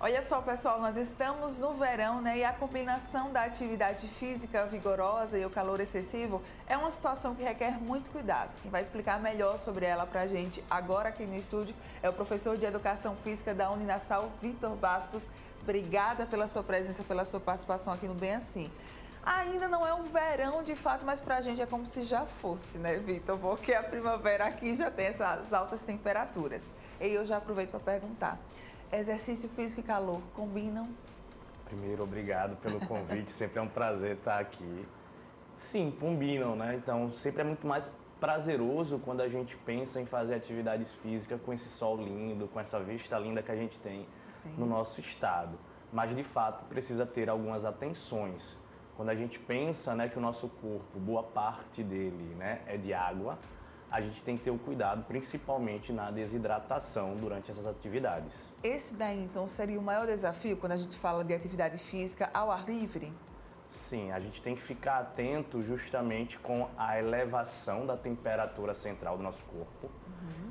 Olha só, pessoal, nós estamos no verão, né? E a combinação da atividade física vigorosa e o calor excessivo é uma situação que requer muito cuidado. Quem vai explicar melhor sobre ela pra gente agora aqui no estúdio é o professor de Educação Física da Uninassal, Vitor Bastos. Obrigada pela sua presença, pela sua participação aqui no Bem Assim. Ainda não é um verão de fato, mas pra gente é como se já fosse, né, Vitor? Porque a primavera aqui já tem essas altas temperaturas. E eu já aproveito para perguntar. Exercício físico e calor combinam? Primeiro, obrigado pelo convite, sempre é um prazer estar aqui. Sim, combinam, né? Então, sempre é muito mais prazeroso quando a gente pensa em fazer atividades físicas com esse sol lindo, com essa vista linda que a gente tem no nosso estado. Mas, de fato, precisa ter algumas atenções. Quando a gente pensa, né, que o nosso corpo, boa parte dele, né, é de água, a gente tem que ter o cuidado, principalmente na desidratação durante essas atividades. Esse daí, então, seria o maior desafio quando a gente fala de atividade física ao ar livre? Sim, a gente tem que ficar atento justamente com a elevação da temperatura central do nosso corpo.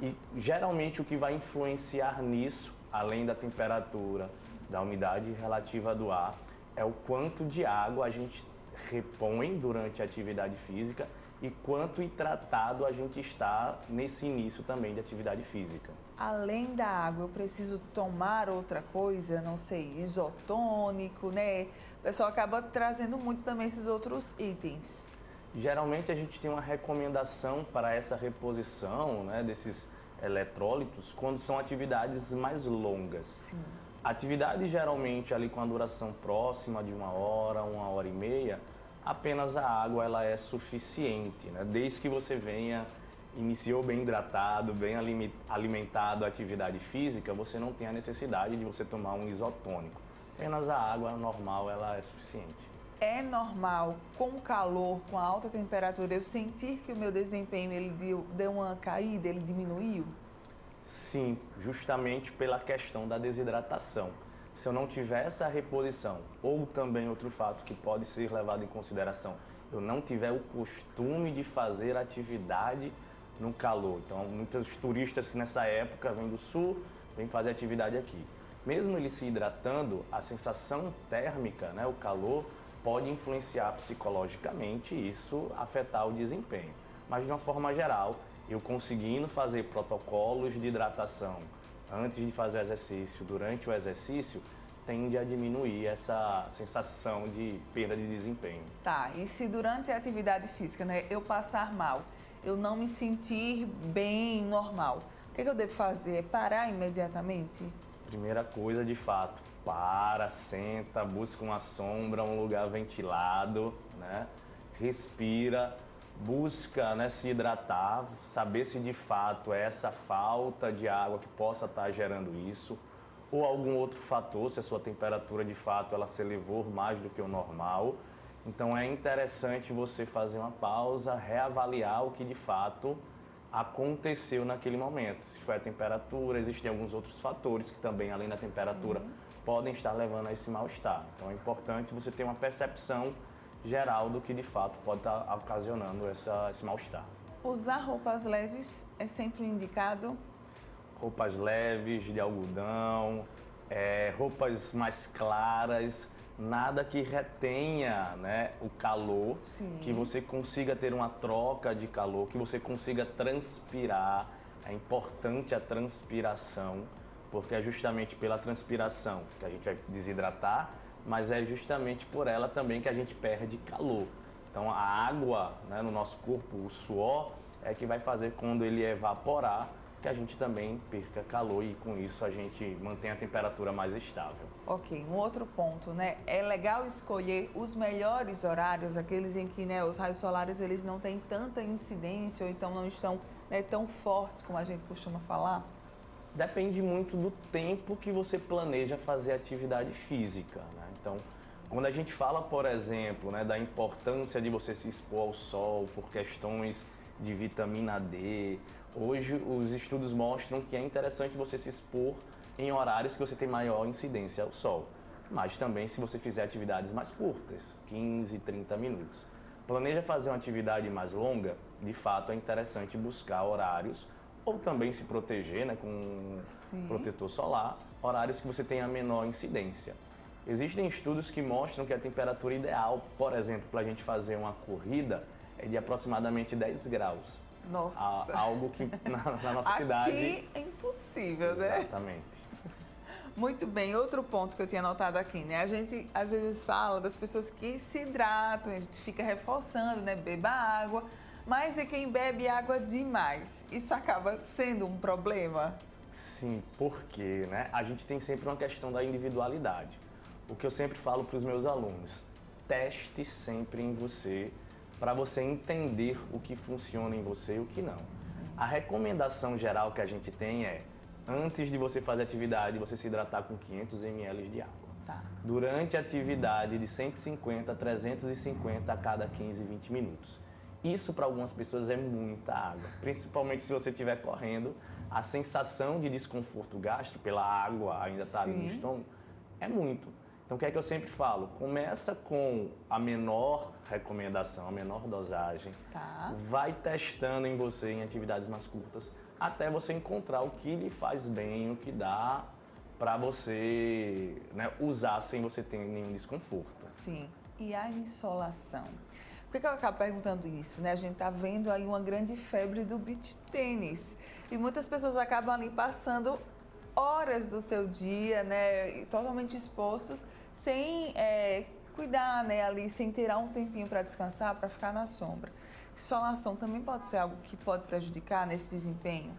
E, geralmente, o que vai influenciar nisso, além da temperatura, da umidade relativa do ar, é o quanto de água a gente repõe durante a atividade física e quanto hidratado a gente está nesse início também de atividade física. Além da água, eu preciso tomar outra coisa, não sei, isotônico, né? O pessoal acaba trazendo muito também esses outros itens. Geralmente a gente tem uma recomendação para essa reposição, né, desses eletrólitos quando são atividades mais longas. Sim. Atividade geralmente ali com a duração próxima de 1 hora e meia, apenas a água ela é suficiente, né? Desde que você iniciou bem hidratado, bem alimentado a atividade física, você não tem a necessidade de você tomar um isotônico. Apenas a água normal ela é suficiente. É normal, com o calor, com a alta temperatura, eu sentir que o meu desempenho ele deu uma caída, ele diminuiu? Sim, justamente pela questão da desidratação. Se eu não tiver essa reposição, ou também outro fato que pode ser levado em consideração, eu não tiver o costume de fazer atividade no calor. Então, muitos turistas que nessa época vêm do sul, vêm fazer atividade aqui. Mesmo ele se hidratando, a sensação térmica, né, o calor, pode influenciar psicologicamente e isso afetar o desempenho. Mas de uma forma geral, eu conseguindo fazer protocolos de hidratação antes de fazer o exercício, durante o exercício, tende a diminuir essa sensação de perda de desempenho. Tá, e se durante a atividade física, né, eu passar mal, eu não me sentir bem, normal, o que eu devo fazer? É parar imediatamente? Primeira coisa, de fato, senta, busca uma sombra, um lugar ventilado, né? Respira, busca, né, se hidratar, saber se de fato é essa falta de água que possa estar gerando isso, ou algum outro fator, se a sua temperatura de fato ela se elevou mais do que o normal. Então é interessante você fazer uma pausa, reavaliar o que de fato aconteceu naquele momento. Se foi a temperatura, existem alguns outros fatores que também, além da temperatura, podem estar levando a esse mal-estar. Então é importante você ter uma percepção geral do que de fato pode estar ocasionando esse mal-estar. Usar roupas leves é sempre indicado? Roupas leves, de algodão, roupas mais claras, nada que retenha, né, o calor, que você consiga ter uma troca de calor, que você consiga transpirar. É importante a transpiração, porque é justamente pela transpiração que a gente vai desidratar, mas é justamente por ela também que a gente perde calor. Então a água, né, no nosso corpo, o suor, é que vai fazer quando ele evaporar, que a gente também perca calor e com isso a gente mantém a temperatura mais estável. Ok, um outro ponto, né? É legal escolher os melhores horários, aqueles em que, né, os raios solares eles não têm tanta incidência ou então não estão, né, tão fortes como a gente costuma falar? Depende muito do tempo que você planeja fazer atividade física, né? Então, quando a gente fala, por exemplo, né, da importância de você se expor ao sol por questões de vitamina D, hoje os estudos mostram que é interessante você se expor em horários que você tem maior incidência ao sol. Mas também se você fizer atividades mais curtas, 15, 30 minutos. Planeja fazer uma atividade mais longa, de fato é interessante buscar horários ou também se proteger, né, com Sim. protetor solar, horários que você tenha menor incidência. Existem estudos que mostram que a temperatura ideal, por exemplo, para a gente fazer uma corrida, é de aproximadamente 10 graus. Nossa! Algo que na nossa Aqui cidade... Aqui é impossível, né? Exatamente. Muito bem, outro ponto que eu tinha anotado aqui, né? A gente às vezes fala das pessoas que se hidratam, a gente fica reforçando, né? Beba água, mas é quem bebe água demais. Isso acaba sendo um problema? Sim, porque, né? A gente tem sempre uma questão da individualidade. O que eu sempre falo para os meus alunos, teste sempre em você, para você entender o que funciona em você e o que não. Sim. A recomendação geral que a gente tem é, antes de você fazer atividade, você se hidratar com 500 ml de água. Tá. Durante a atividade, de 150 a 350 a cada 15, 20 minutos. Isso para algumas pessoas é muita água, principalmente se você estiver correndo. A sensação de desconforto gástrico pela água ainda está ali no estômago é muito. Então, o que é que eu sempre falo? Começa com a menor recomendação, a menor dosagem. Tá. Vai testando em você em atividades mais curtas, até você encontrar o que lhe faz bem, o que dá para você, né, usar sem você ter nenhum desconforto. Sim. E a insolação? Por que eu acabo perguntando isso, né? A gente está vendo aí uma grande febre do beach tênis. E muitas pessoas acabam ali passando horas do seu dia, né, totalmente expostos, sem cuidar, né, ali, sem tirar um tempinho para descansar, para ficar na sombra. Insolação também pode ser algo que pode prejudicar nesse desempenho?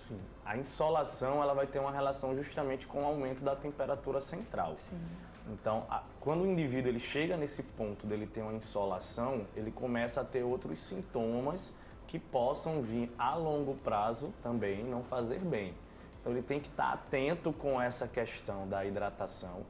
Sim. A insolação, ela vai ter uma relação justamente com o aumento da temperatura central. Sim. Então, quando o indivíduo ele chega nesse ponto dele ter uma insolação, ele começa a ter outros sintomas que possam vir a longo prazo também não fazer bem. Então ele tem que estar atento com essa questão da hidratação,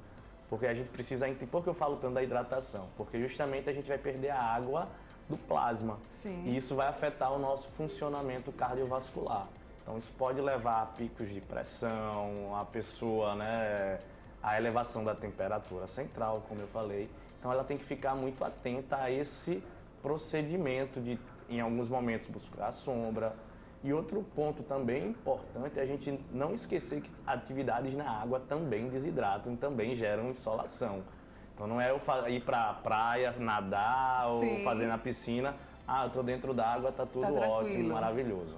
porque a gente precisa entender. Por que eu falo tanto da hidratação? Porque justamente a gente vai perder a água do plasma. Sim. E isso vai afetar o nosso funcionamento cardiovascular. Então isso pode levar a picos de pressão, a pessoa, né, a elevação da temperatura central, como eu falei. Então ela tem que ficar muito atenta a esse procedimento de, em alguns momentos, buscar a sombra. E outro ponto também importante é a gente não esquecer que atividades na água também desidratam e também geram insolação. Então não é eu ir para a praia, nadar ou fazer na piscina, eu estou dentro d'água, está tudo ótimo, maravilhoso.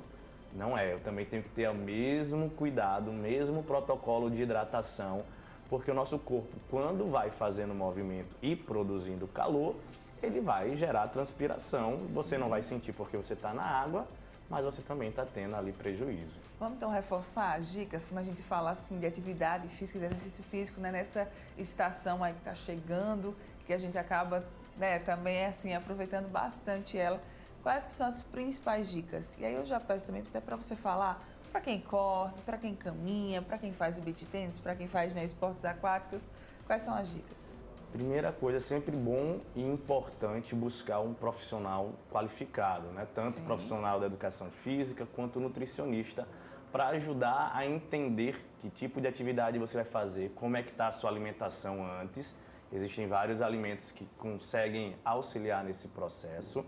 Não é, eu também tenho que ter o mesmo cuidado, o mesmo protocolo de hidratação, porque o nosso corpo, quando vai fazendo movimento e produzindo calor, ele vai gerar transpiração, você não vai sentir porque você está na água, mas você também está tendo ali prejuízo. Vamos então reforçar as dicas quando a gente fala assim de atividade física, de exercício físico, né, nessa estação aí que está chegando, que a gente acaba, né, também assim aproveitando bastante ela. Quais que são as principais dicas? E aí eu já peço também até para você falar para quem corre, para quem caminha, para quem faz o beach tênis, para quem faz, né, esportes aquáticos, quais são as dicas? Primeira coisa, é sempre bom e importante buscar um profissional qualificado, né? Tanto profissional da educação física quanto nutricionista, para ajudar a entender que tipo de atividade você vai fazer, como é que está a sua alimentação antes. Existem vários alimentos que conseguem auxiliar nesse processo.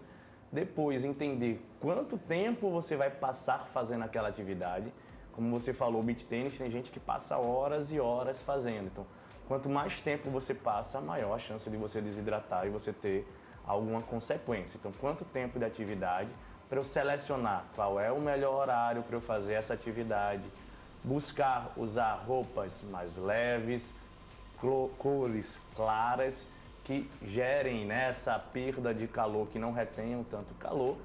Depois, entender quanto tempo você vai passar fazendo aquela atividade. Como você falou, o beach tênis tem gente que passa horas e horas fazendo. Então, quanto mais tempo você passa, maior a chance de você desidratar e você ter alguma consequência. Então, quanto tempo de atividade para eu selecionar qual é o melhor horário para eu fazer essa atividade, buscar usar roupas mais leves, cores claras, que gerem, né, essa perda de calor, que não retenham tanto calor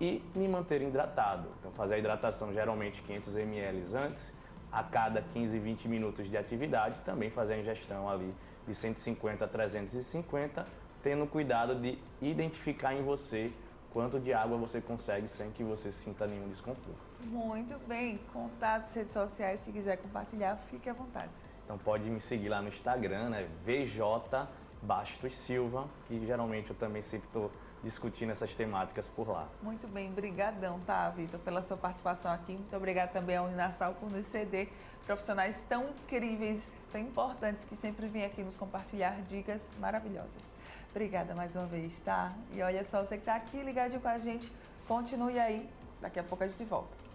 e me manter hidratado. Então, fazer a hidratação geralmente 500 ml antes, a cada 15, 20 minutos de atividade, também fazer a ingestão ali de 150 a 350, tendo cuidado de identificar em você quanto de água você consegue sem que você sinta nenhum desconforto. Muito bem, contatos, redes sociais, se quiser compartilhar, fique à vontade. Então pode me seguir lá no Instagram, né, VJ Bastos Silva, que geralmente eu também sempre estou discutindo essas temáticas por lá. Muito bem, brigadão, tá, Vitor, pela sua participação aqui. Muito obrigada também ao Uninasal por nos ceder profissionais tão incríveis, tão importantes, que sempre vêm aqui nos compartilhar dicas maravilhosas. Obrigada mais uma vez, tá? E olha só, você que está aqui ligadinho com a gente, continue aí, daqui a pouco a gente volta.